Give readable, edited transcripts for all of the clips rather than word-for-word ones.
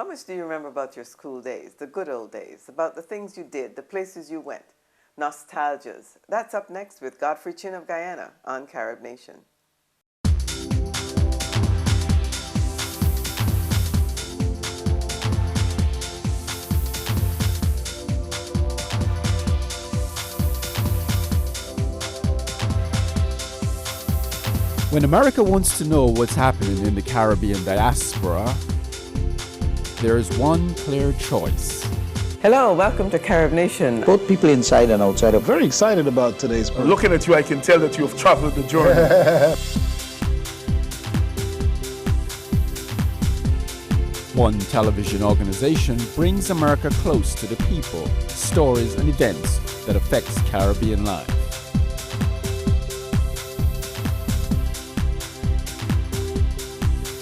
How much do you remember about your school days, the good old days, about the things you did, the places you went? Nostalgias. That's up next with Godfrey Chin of Guyana on Carib Nation. When America wants to know what's happening in the Caribbean diaspora, there is one clear choice. Hello, welcome to Carib Nation. Both people inside and outside are very excited about today's program. Looking at you, I can tell that you have traveled the journey. One television organization brings America close to the people, stories, and events that affects Caribbean life.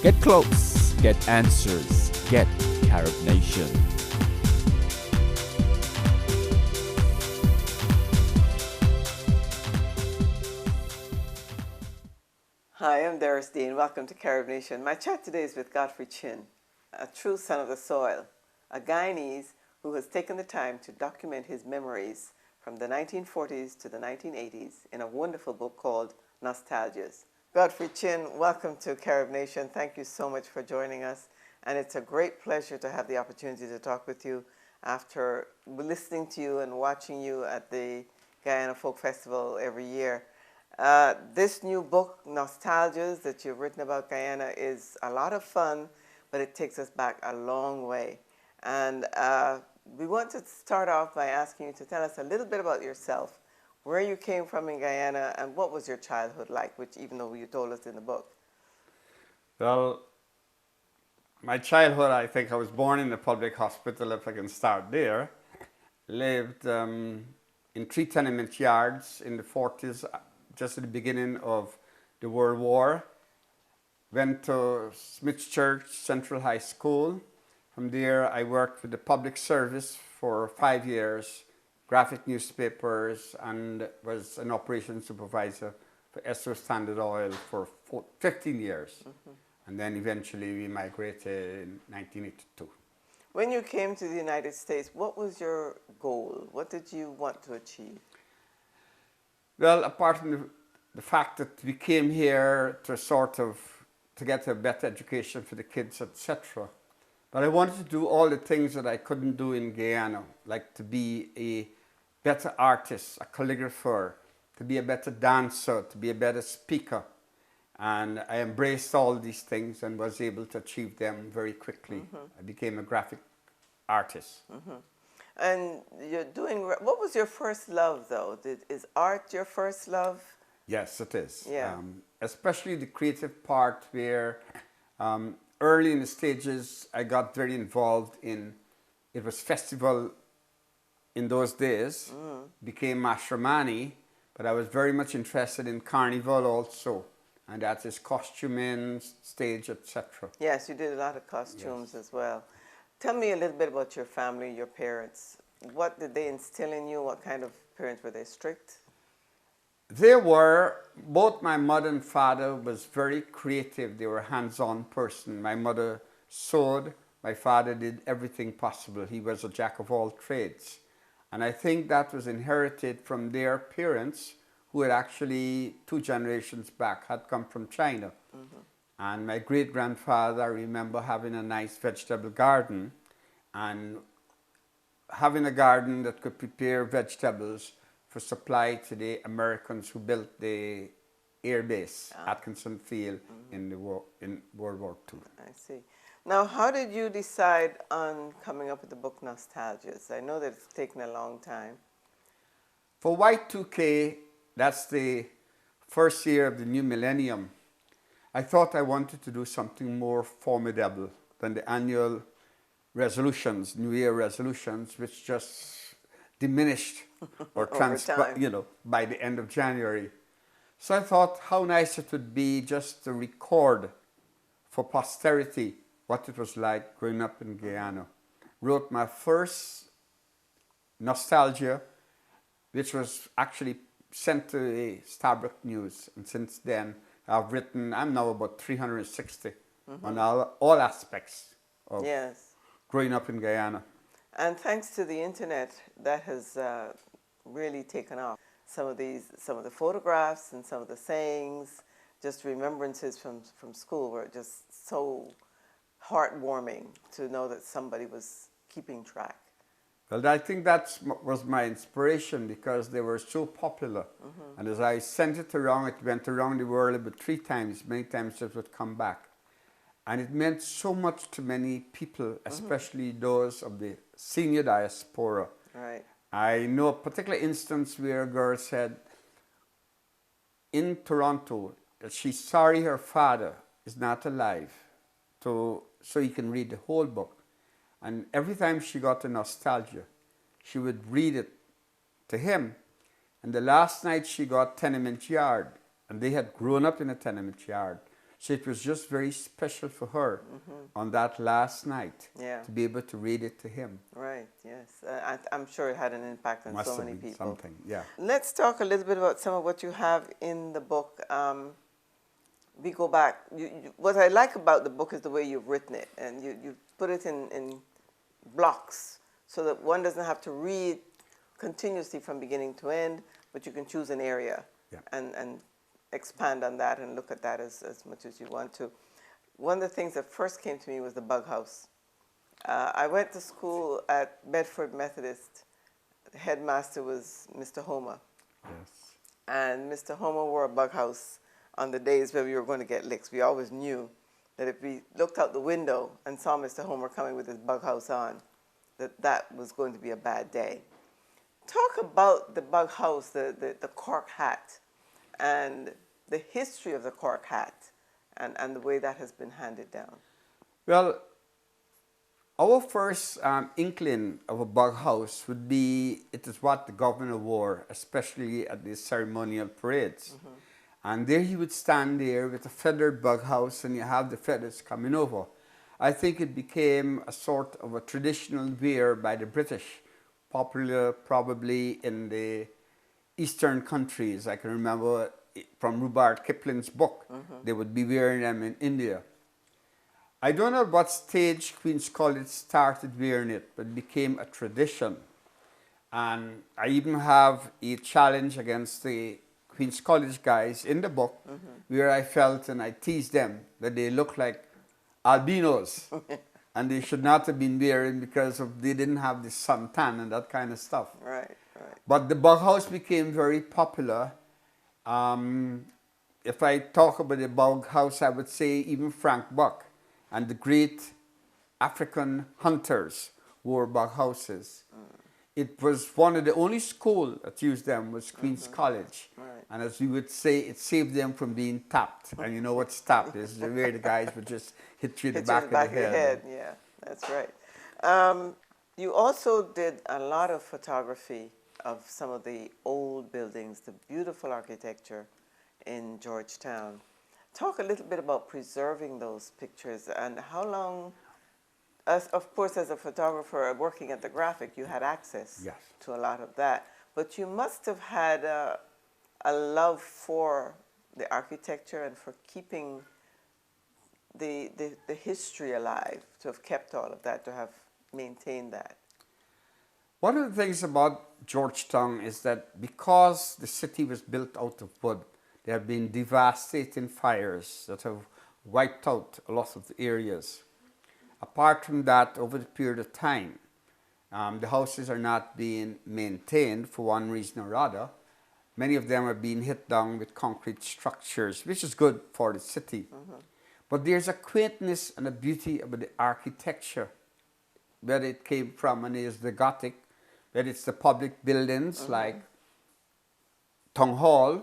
Get close, get answers, get Carib Nation. Hi, I'm Doris Dean. Welcome to Carib Nation. My chat today is with Godfrey Chin, a true son of the soil, a Guyanese who has taken the time to document his memories from the 1940s to the 1980s in a wonderful book called Nostalgias. Godfrey Chin, welcome to Carib Nation. Thank you so much for joining us. And it's a great pleasure to have the opportunity to talk with you after listening to you and watching you at the Guyana Folk Festival every year. This new book, Nostalgias, that you've written about Guyana is a lot of fun, but it takes us back a long way. And we want to start off by asking you to tell us a little bit about yourself, where you came from in Guyana, and what was your childhood like, which even though you told us in the book. Well, my childhood, I think I was born in the public hospital, if I can start there. Lived in 3 tenement yards in the 40s, just at the beginning of the World War. Went to Smith Church Central High School. From there, I worked with the public service for 5 years, graphic newspapers, and was an operations supervisor for Esso Standard Oil for 15 years. Mm-hmm. And then eventually we migrated in 1982. When you came to the United States, what was your goal? What did you want to achieve? Well, apart from the fact that we came here to get a better education for the kids, etc. But I wanted to do all the things that I couldn't do in Guyana, like to be a better artist, a calligrapher, to be a better dancer, to be a better speaker. And I embraced all these things and was able to achieve them very quickly. Mm-hmm. I became a graphic artist. Mm-hmm. And you're doing, what was your first love though? Is art your first love? Yes, it is. Yeah. Especially the creative part where early in the stages I got very involved in, it was festival in those days, became Mashramani, but I was very much interested in carnival also, and that is costuming, stage, etc. Yes, you did a lot of costumes as well. Tell me a little bit about your family, your parents. What did they instill in you? What kind of parents were they? Strict? They were, both my mother and father was very creative. They were a hands-on person. My mother sewed, my father did everything possible. He was a jack of all trades. And I think that was inherited from their parents, who had actually 2 generations back had come from China. Mm-hmm. And my great-grandfather, I remember having a nice vegetable garden and having a garden that could prepare vegetables for supply to the Americans who built the air base, Atkinson Field, in World War II. I see. Now, how did you decide on coming up with the book Nostalgias? I know that it's taken a long time. For Y2K, that's the first year of the new millennium, I thought I wanted to do something more formidable than the annual resolutions, New Year resolutions, which just diminished or by the end of January. So I thought how nice it would be just to record for posterity what it was like growing up in Guyana. Wrote my first Nostalgia, which was actually sent to the Starbuck News, and since then I've written, I'm now about 360 on all aspects of growing up in Guyana. And thanks to the internet, that has really taken off. Some of the photographs and some of the sayings, just remembrances from school were just so heartwarming to know that somebody was keeping track. Well, I think that was my inspiration because they were so popular. And as I sent it around, it went around the world about 3 times. Many times it would come back. And it meant so much to many people, especially those of the senior diaspora. Right. I know a particular instance where a girl said in Toronto that she's sorry her father is not alive so he can read the whole book. And every time she got a nostalgia, she would read it to him. And the last night she got Tenement Yard, and they had grown up in a tenement yard. So it was just very special for her on that last night to be able to read it to him. Right, yes. I'm sure it had an impact on so many people. Something, yeah. Let's talk a little bit about some of what you have in the book. We go back. What I like about the book is the way you've written it, and you put it in blocks so that one doesn't have to read continuously from beginning to end, but you can choose an area and expand on that and look at that as much as you want to. One of the things that first came to me was the bug house. I went to school at Bedford Methodist. The headmaster was Mr. Homer. Yes. And Mr. Homer wore a bug house on the days where we were going to get licks. We always knew that if we looked out the window and saw Mr. Homer coming with his bug house on, that was going to be a bad day. Talk about the bug house, the cork hat, and the history of the cork hat and the way that has been handed down. Well, our first inkling of a bug house would be, it is what the governor wore, especially at the ceremonial parades. And there he would stand there with a feathered bug house, and you have the feathers coming over. I think it became a sort of a traditional wear by the British, popular probably in the eastern countries. I can remember from Rudyard Kipling's book, they would be wearing them in India. I don't know at what stage Queen's College started wearing it, but it became a tradition. And I even have a challenge against the Queen's College guys in the book where I felt, and I teased them, that they look like albinos and they should not have been wearing because they didn't have the suntan and that kind of stuff. Right, right. But the bug house became very popular. If I talk about the bug house, I would say even Frank Buck and the great African hunters wore bug houses. It was one of the only schools that used them was Queen's College. Right. And as we would say, it saved them from being tapped. And you know what tapped is, where the guys would just hit you in the back of the head. Yeah, that's right. You also did a lot of photography of some of the old buildings, the beautiful architecture in Georgetown. Talk a little bit about preserving those pictures and how long, of course, as a photographer working at the Graphic, you had access to a lot of that. But you must have had a love for the architecture and for keeping the history alive, to have kept all of that, to have maintained that. One of the things about Georgetown is that because the city was built out of wood, there have been devastating fires that have wiped out a lot of the areas. Apart from that, over the period of time, the houses are not being maintained for one reason or other. Many of them are being hit down with concrete structures, which is good for the city. But there's a quaintness and a beauty about the architecture, where it came from, and is the Gothic, whether it's the public buildings like Town Hall,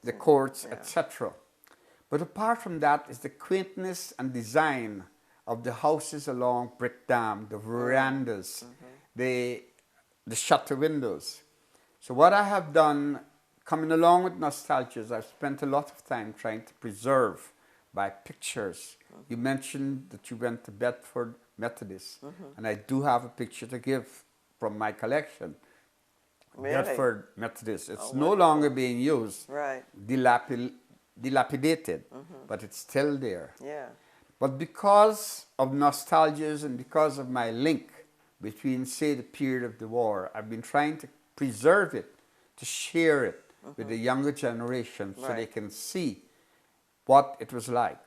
the courts, etc. But apart from that is the quaintness and design of the houses along Brick Dam, the verandas, the shutter windows. So what I have done, coming along with nostalgia, is I've spent a lot of time trying to preserve by pictures. You mentioned that you went to Bedford Methodist, and I do have a picture to give from my collection. Really? Bedford Methodist. It's no longer being used, right? dilapidated, but it's still there. Yeah. But because of nostalgias and because of my link between, say, the period of the war, I've been trying to preserve it, to share it with the younger generation so they can see what it was like.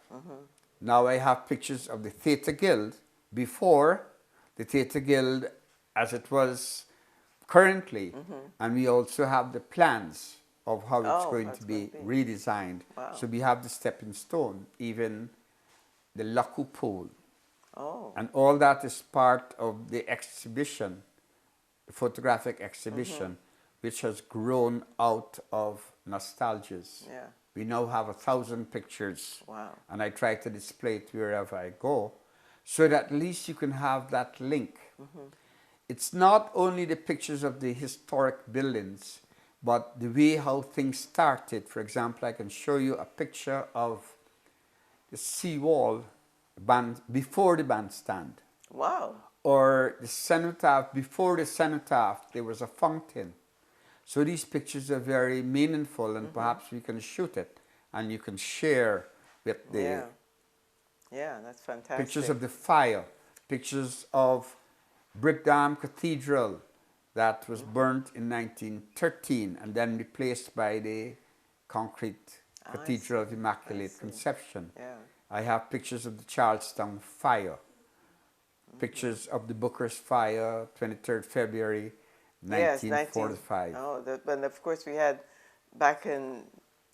Now I have pictures of the Theatre Guild before the Theatre Guild as it was currently, and we also have the plans of how it's going to be redesigned. Wow. So we have the stepping stone, even the Laku Pool. Oh. And all that is part of the exhibition, the photographic exhibition, which has grown out of nostalgias. Yeah. We now have 1,000 pictures. Wow. And I try to display it wherever I go, so that at least you can have that link. It's not only the pictures of the historic buildings, but the way how things started. For example, I can show you a picture of the seawall band before the bandstand. Wow. Or the cenotaph, before the cenotaph, there was a fountain. So these pictures are very meaningful, and perhaps we can shoot it and you can share with the Yeah, that's fantastic. pictures of the fire, pictures of Brickdam Cathedral that was burnt in 1913 and then replaced by the concrete Cathedral of Immaculate Conception. Yeah. I have pictures of the Charlestown fire, pictures of the Booker's fire, 23rd February 1945. And of course we had back in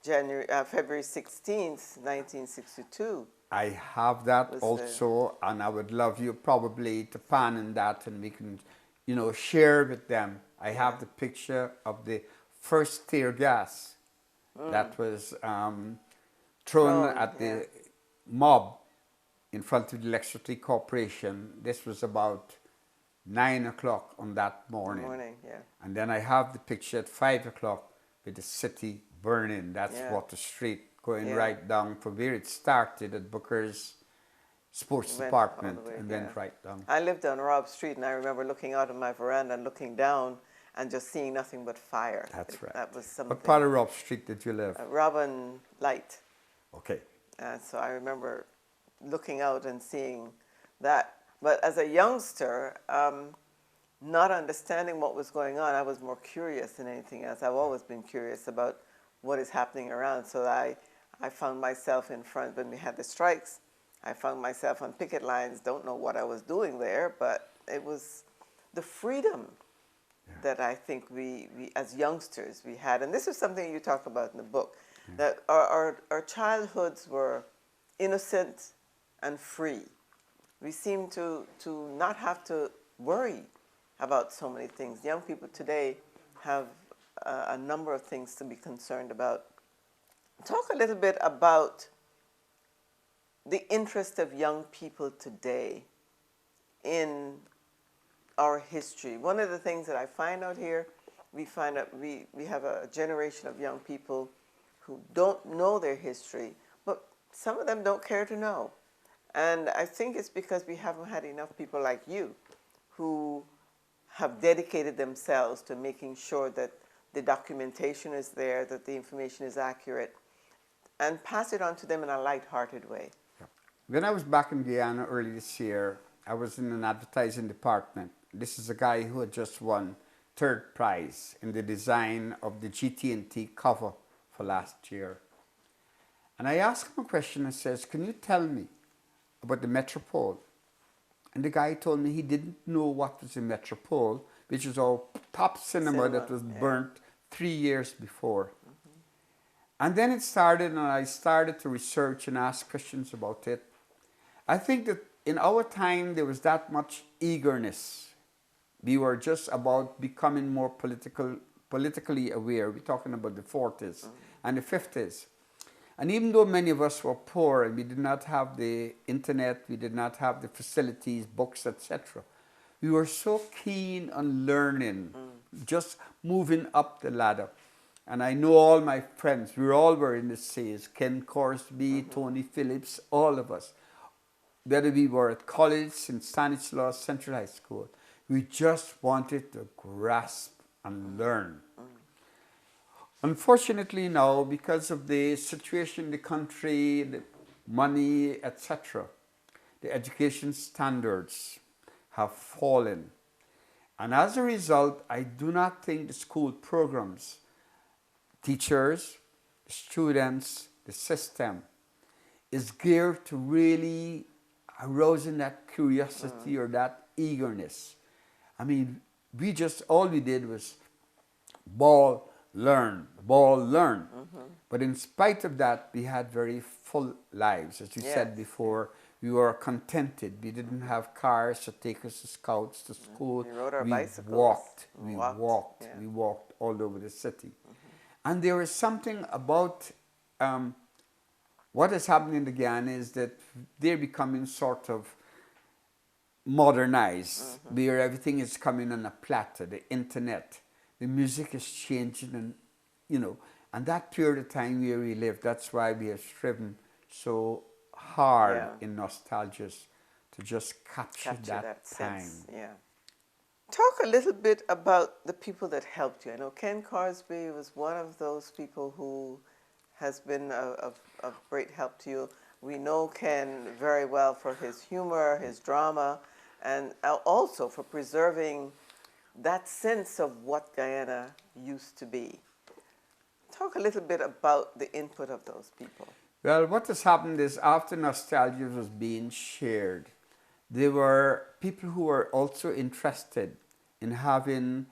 February 16th, 1962. I have that Was also, and I would love you probably to pan in that, and we can, you know, share with them. I have the picture of the first tear gas that was thrown at the mob in front of the Electricity Corporation. This was about 9 o'clock on that morning. And then I have the picture at 5 o'clock with the city burning. That's Water Street, going right down from where it started at Booker's Sports Department, and then right down. I lived on Robb Street, and I remember looking out on my veranda and looking down and just seeing nothing but fire. That's right. That was something. What part of Robb Street did you live? Robin Light. Okay. So I remember looking out and seeing that. But as a youngster, not understanding what was going on, I was more curious than anything else. I've always been curious about what is happening around. So I found myself in front when we had the strikes. I found myself on picket lines. Don't know what I was doing there, but it was the freedom that I think we as youngsters we had. And this is something you talk about in the book, that our childhoods were innocent and free. We seem to not have to worry about so many things. Young people today have a number of things to be concerned about. Talk a little bit about the interest of young people today in our history. One of the things that I find out here, we find out we have a generation of young people who don't know their history, but some of them don't care to know. And I think it's because we haven't had enough people like you who have dedicated themselves to making sure that the documentation is there, that the information is accurate, and pass it on to them in a light-hearted way. When I was back in Guyana early this year, I was in an advertising department. This is a guy who had just won 3rd prize in the design of the GT&T cover for last year. And I asked him a question and says, "Can you tell me about the Metropole?" And the guy told me he didn't know what was a Metropole, which is our top cinema that was burnt 3 years before. And then it started, and I started to research and ask questions about it. I think that in our time, there was that much eagerness. We were just about becoming more politically aware. We're talking about the 40s and the 50s. And even though many of us were poor and we did not have the internet, we did not have the facilities, books, etc., we were so keen on learning, just moving up the ladder. And I know all my friends, we all were in the SAYS, Ken Corsby, Tony Phillips, all of us. Whether we were at college, St. Stanislaus, Central High School, we just wanted to grasp and learn. Unfortunately now, because of the situation in the country, the money, etc., the education standards have fallen. And as a result, I do not think the school programs, teachers, students, the system is geared to really arousing that curiosity or that eagerness. I mean, all we did was ball, learn, ball, learn. But in spite of that, we had very full lives. As you said before, we were contented. We didn't have cars to take us to scouts to school. We rode our bicycles. We walked all over the city. And there is something about what is happening in the Guyana is that they're becoming sort of modernized, where everything is coming on a platter, the internet, the music is changing, and and that period of time where we live, that's why we have striven so hard in nostalgia to just capture that time. Sense. Yeah. Talk a little bit about the people that helped you. I know Ken Carsby was one of those people who has been of great help to you. We know Ken very well for his humor, his drama, and also for preserving that sense of what Guyana used to be. Talk a little bit about the input of those people. Well, what has happened is after nostalgia was being shared, there were people who were also interested in having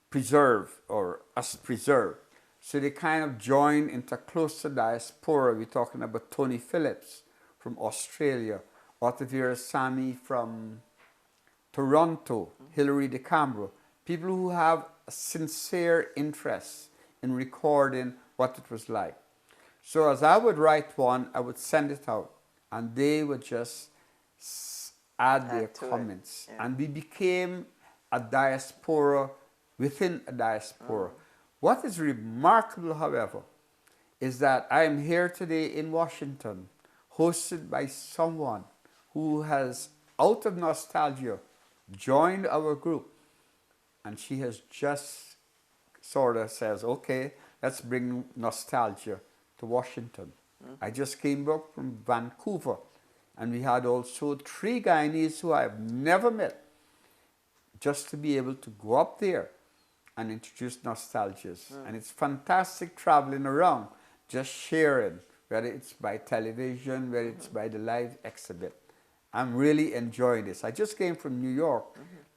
preserve or us preserved. So they kind of joined into closer diaspora. We're talking about Tony Phillips from Australia, Otavira Sami from Toronto, Hilary de Cambro, people who have a sincere interest in recording what it was like. So as I would write one, I would send it out, and they would just add their comments. And we became a diaspora within a diaspora. What is remarkable, however, is that I am here today in Washington, hosted by someone who has, out of nostalgia, joined our group. And she has just sort of says, okay, let's bring nostalgia to Washington. I just came back from Vancouver, and we had also 3 Guyanese who I have never met, just to be able to go up there and introduce nostalgias. And it's fantastic traveling around, just sharing, whether it's by television, whether it's by the live exhibit. I'm really enjoying this. I just came from New York.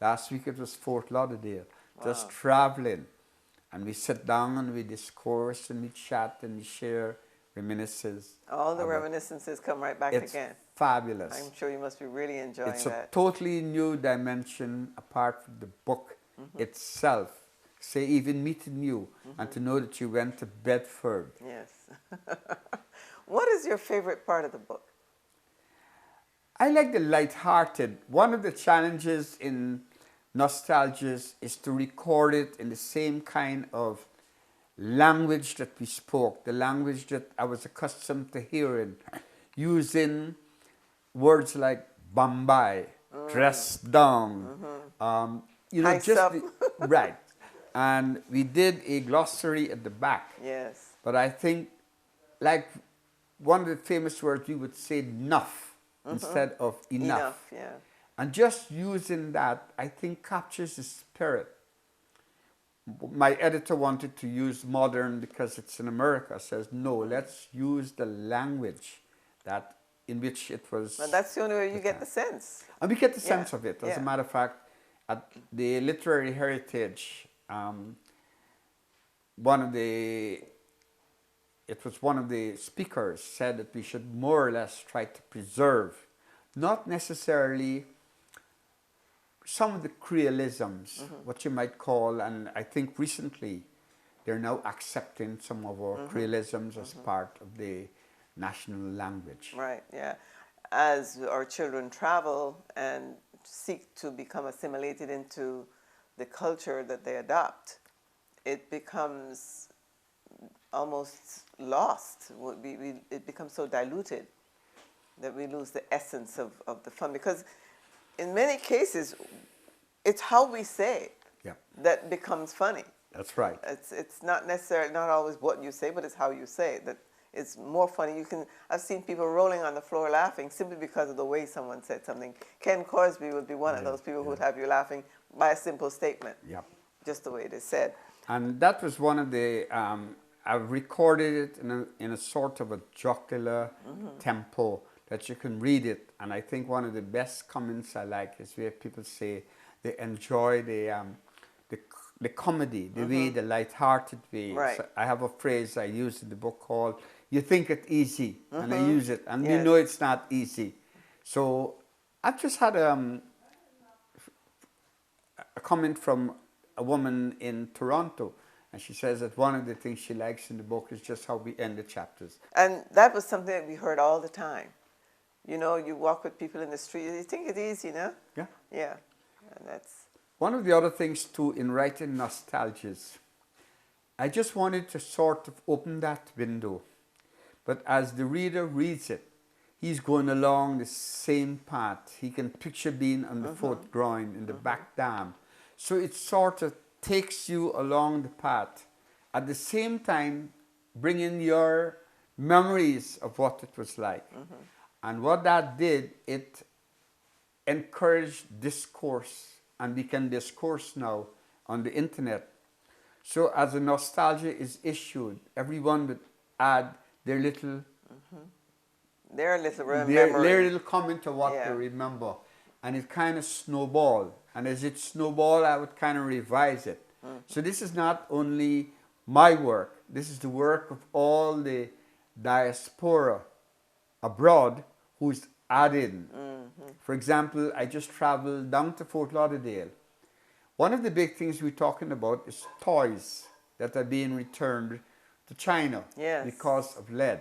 Last week it was Fort Lauderdale, just traveling. And we sit down and we discourse and we chat and we share reminiscences. All the reminiscences come right back again. It's fabulous. I'm sure you must be really enjoying that. It's a totally new dimension apart from the book itself. Say even meeting you and to know that you went to Bedford. Yes. What is your favorite part of the book? I like the light-hearted. One of the challenges in nostalgia is to record it in the same kind of language that we spoke, the language that I was accustomed to hearing, using words like Bombay, dress down, right. And we did a glossary at the back. Yes. But I think, like one of the famous words, we would say "nuff" instead of enough. Yeah. And just using that, I think, captures the spirit. My editor wanted to use modern because it's in America. Says, no, let's use the language that in which it was. And that's the only way you get the sense. And we get the sense of it. As a matter of fact, at the Literary Heritage, one of the speakers said that we should more or less try to preserve, not necessarily some of the creolisms, what you might call, and I think recently they're now accepting some of our creolisms as part of the national language. Right, yeah. As our children travel and seek to become assimilated into the culture that they adopt, it becomes almost lost. It becomes so diluted that we lose the essence of the fun. Because in many cases, it's how we say it that becomes funny. That's right. It's not necessarily, not always what you say, but it's how you say it that it's more funny. I've seen people rolling on the floor laughing simply because of the way someone said something. Ken Corsby would be one of those people who would have you laughing by a simple statement, just the way it is said. And that was one of the, I've recorded it in a sort of a jocular tempo that you can read it. And I think one of the best comments I like is where people say they enjoy the comedy, the way, the light-hearted way. Right. So I have a phrase I use in the book called, "You think it's easy," and I use it, and you know it's not easy. So I've just had a comment from a woman in Toronto, and she says that one of the things she likes in the book is just how we end the chapters. And that was something that we heard all the time. You know, you walk with people in the street, you think it's easy, no? Yeah. Yeah, and that's... One of the other things too in writing nostalgias, I just wanted to sort of open that window. But as the reader reads it, he's going along the same path. He can picture being on the fourth groin in the back dam. So it sort of takes you along the path. At the same time, bringing your memories of what it was like. And what that did, it encouraged discourse. And we can discourse now on the internet. So as a nostalgia is issued, everyone would add their little... Their little their little comment of what they remember. And it kind of snowballed. And as it snowballed, I would kind of revise it. So this is not only my work. This is the work of all the diaspora abroad who's adding. For example, I just traveled down to Fort Lauderdale. One of the big things we're talking about is toys that are being returned to China because of lead.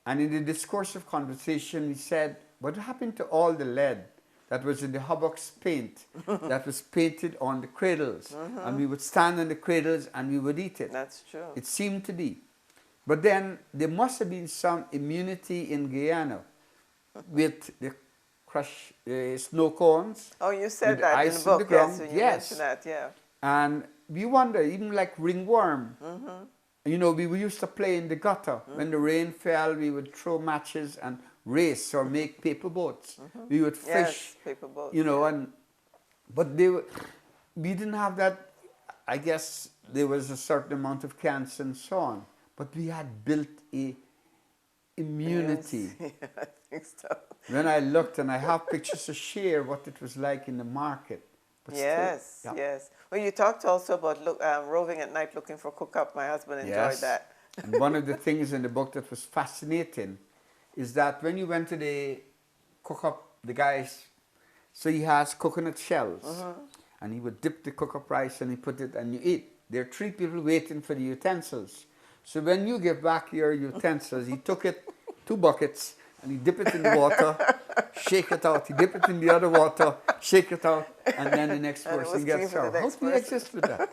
And in the discourse of conversation, we said, what happened to all the lead that was in the Hubbox paint that was painted on the cradles? And we would stand on the cradles and we would eat it. That's true. It seemed to be. But then there must have been some immunity in Guyana with the crushed snow cones. Oh, you said that in the book, yes, when you mentioned that, yeah. And we wonder, even like ringworm, you know, we used to play in the gutter. When the rain fell, we would throw matches and race or make paper boats. We would fish, paper boats, you know, but we didn't have that. I guess there was a certain amount of cancer and so on, but we had built a immunity. Yeah, I think so. When I looked, and I have pictures to share what it was like in the market. But yes, still, yes. Well, you talked also about roving at night looking for cook-up. My husband enjoyed that. And one of the things in the book that was fascinating is that when you went to the cook-up, the guys, so he has coconut shells, and he would dip the cook-up rice and he put it and you eat. There are 3 people waiting for the utensils. So when you give back your utensils, he took it, 2 buckets, and he dip it in the water, shake it out. He dip it in the other water, shake it out, and then the next person gets served. How do you exist with that?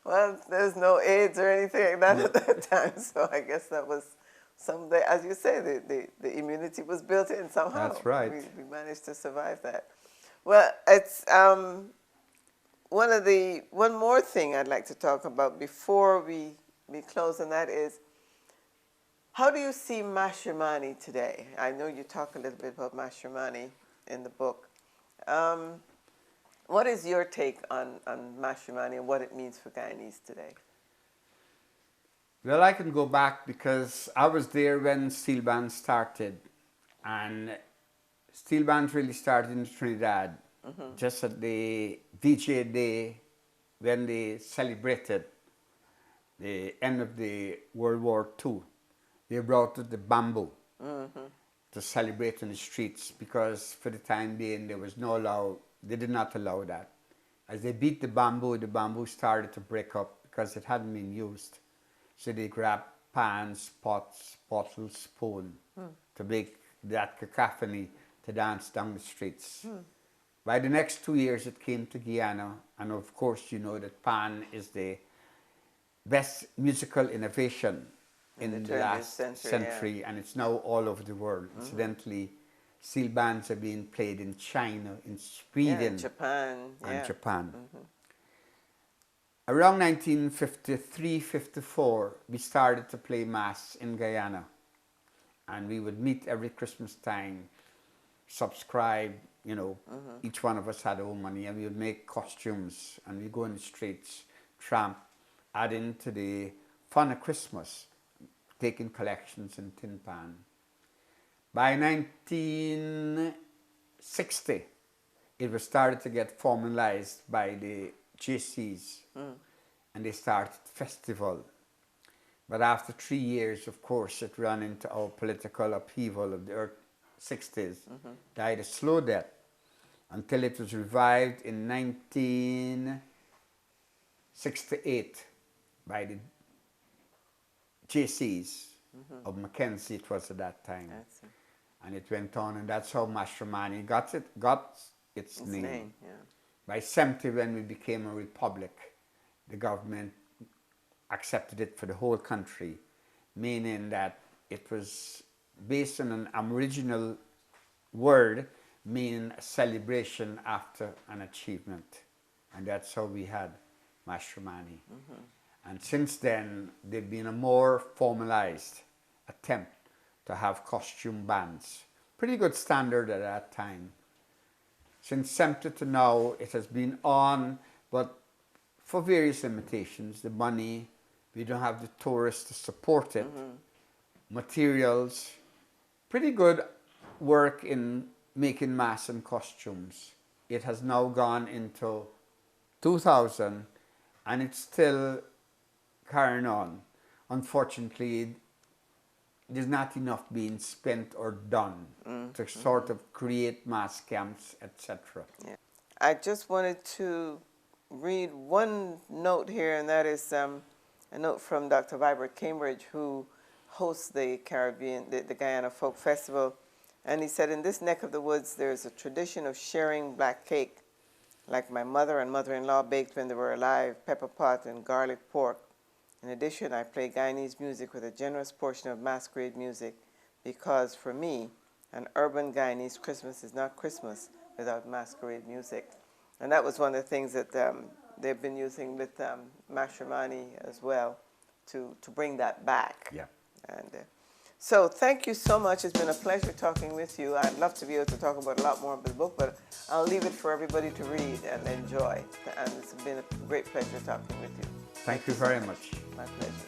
Well, there's no AIDS or anything like that at that time, so I guess that was someday, as you say, the immunity was built in somehow. That's right. We managed to survive that. Well, it's one more thing I'd like to talk about before we close, and that is, how do you see matrimony today? I know you talk a little bit about matrimony in the book. What is your take on matrimony and what it means for Guyanese today? Well, I can go back because I was there when steel bands started. And steel bands really started in Trinidad, just at the VJ Day when they celebrated the end of the World War II. They brought out the bamboo to celebrate in the streets because for the time being they did not allow that. As they beat the bamboo started to break up because it hadn't been used. So they grabbed pans, pots, bottles, spoon to make that cacophony to dance down the streets. By the next 2 years it came to Guyana, and of course you know that pan is the best musical innovation in the last century, and it's now all over the world. Incidentally, steel bands are being played in China, in Sweden, Japan, and Japan. Around 1953-54, we started to play Mass in Guyana. And we would meet every Christmas time, subscribe, you know, each one of us had our own money, and we would make costumes, and we'd go in the streets, tramp, adding to the fun of Christmas, taking collections in tin pan. By 1960, it was started to get formalized by the JCs, and they started festival. But after 3 years, of course, it ran into our political upheaval of the early 60s, died a slow death, until it was revived in 1968 by the JCs of Mackenzie, it was at that time. And it went on, and that's how Mashramani got its name. Yeah. By 70, when we became a republic, the government accepted it for the whole country, meaning that it was based on an Aboriginal word, meaning a celebration after an achievement. And that's how we had Mashramani. And since then, there's been a more formalized attempt to have costume bands. Pretty good standard at that time. Since 70 to now, it has been on, but for various limitations, the money, we don't have the tourists to support it, materials, pretty good work in making masks and costumes. It has now gone into 2000, and it's still carrying on. Unfortunately, there's not enough being spent or done to sort of create mass camps, etc. Yeah. I just wanted to read one note here, and that is a note from Dr. Vibert Cambridge, who hosts the the Guyana Folk Festival. And he said, in this neck of the woods, there's a tradition of sharing black cake, like my mother and mother-in-law baked when they were alive, pepper pot and garlic pork. In addition, I play Guyanese music with a generous portion of masquerade music, because for me, an urban Guyanese Christmas is not Christmas without masquerade music. And that was one of the things that they've been using with Mashramani as well, to bring that back. Yeah. And so thank you so much. It's been a pleasure talking with you. I'd love to be able to talk about a lot more of the book, but I'll leave it for everybody to read and enjoy. And it's been a great pleasure talking with you. Thank you very much. My pleasure.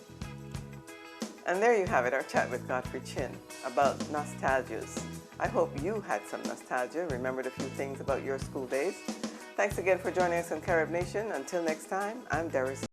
And there you have it, our chat with Godfrey Chin about nostalgias. I hope you had some nostalgia, remembered a few things about your school days. Thanks again for joining us on Carib Nation. Until next time, I'm Doris.